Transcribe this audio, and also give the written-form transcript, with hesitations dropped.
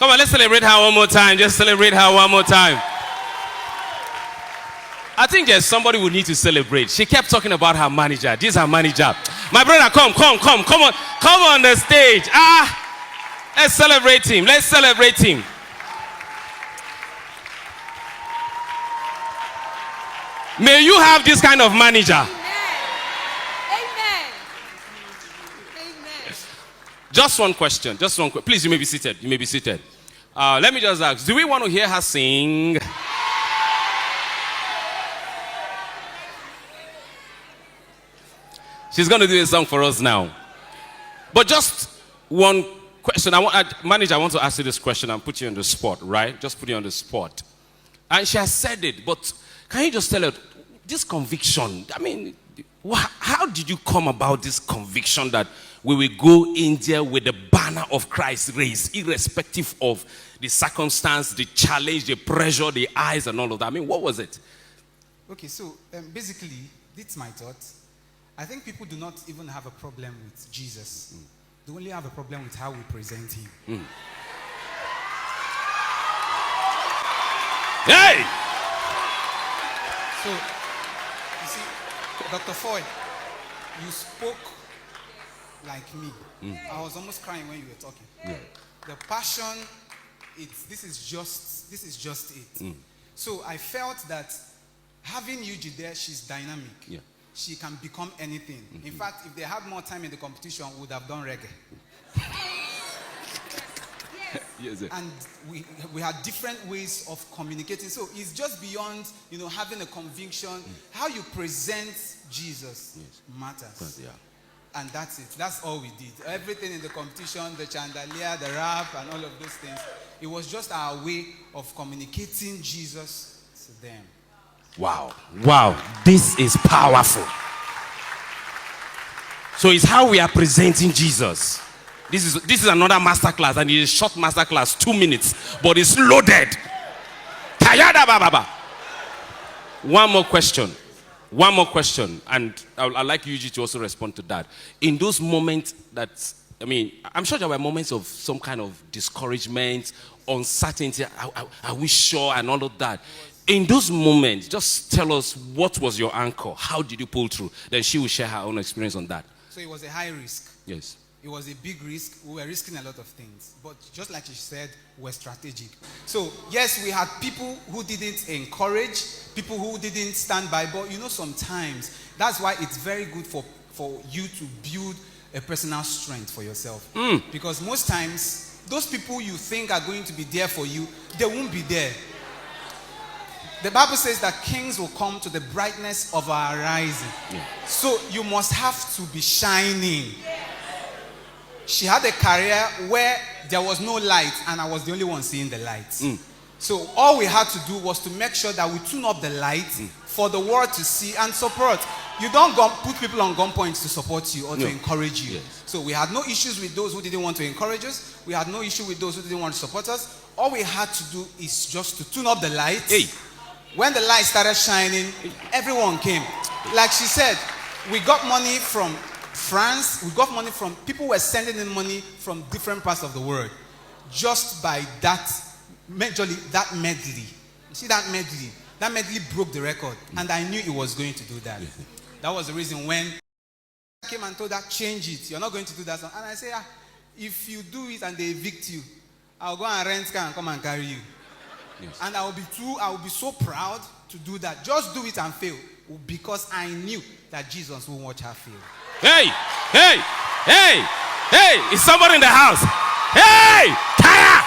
Come on, let's celebrate her one more time. Just celebrate her one more time. I think there's somebody we need to celebrate. She kept talking about her manager. This is her manager. My brother, come on the stage. Let's celebrate him. Let's celebrate him. May you have this kind of manager. Amen. Just one question. Please, you may be seated. Let me just ask, do we want to hear her sing? She's going to do a song for us now. But just one question. Manager, I want to ask you this question and put you on the spot, right? Just put you on the spot. And she has said it, but can you just tell her, this conviction, I mean, how did you come about this conviction that we will go in there with the banner of Christ raised, irrespective of the circumstance, the challenge, the pressure, the eyes, and all of that? I mean, what was it? Okay, so basically, that's my thought. I think people do not even have a problem with Jesus. They only have a problem with how we present him. Hey! So, you see, Dr. Foy, you spoke like me. I was almost crying when you were talking. The passion, this is just it. So I felt that having Yuji there, she's dynamic. Yeah. She can become anything. In fact, if they had more time in the competition, we would have done reggae. Yes, and we had different ways of communicating. So it's just beyond, having a conviction. How you present Jesus matters. Yeah. And that's it. That's all we did. Everything in the competition, the chandelier, the rap, and all of those things, it was just our way of communicating Jesus to them. Wow. This is powerful. So it's how we are presenting Jesus. This is another masterclass, and it is a short masterclass, 2 minutes, but it's loaded. Tayada baba. One more question, and I'd like Yuji to also respond to that. In those moments I'm sure there were moments of some kind of discouragement, uncertainty, are we sure, and all of that. In those moments, just tell us, what was your anchor? How did you pull through? Then she will share her own experience on that. So it was a high risk. Yes. It was a big risk. We were risking a lot of things. But just like she said, we're strategic. So, yes, we had people who didn't encourage, people who didn't stand by. But, sometimes, that's why it's very good for you to build a personal strength for yourself. Because most times, those people you think are going to be there for you, they won't be there. The Bible says that kings will come to the brightness of our rising. Yeah. So you must have to be shining. She had a career where there was no light, and I was the only one seeing the light. So all we had to do was to make sure that we tune up the light for the world to see and support. You don't put people on gunpoint to support you or to encourage you. Yes. So we had no issues with those who didn't want to encourage us. We had no issue with those who didn't want to support us. All we had to do is just to tune up the light. Hey. When the light started shining, everyone came. Like she said, we got money from France. We got money from people who were sending in money from different parts of the world. Just by that, majorly that medley. You see that medley? That medley broke the record. And I knew it was going to do that. That was the reason when I came and told her, change it. You're not going to do that song. And I say, if you do it and they evict you, I'll go and rent car and come and carry you. Yes. And I will be so proud to do that. Just do it and fail. Because I knew that Jesus will watch her fail. Hey! Is somebody in the house? Hey! Kaya!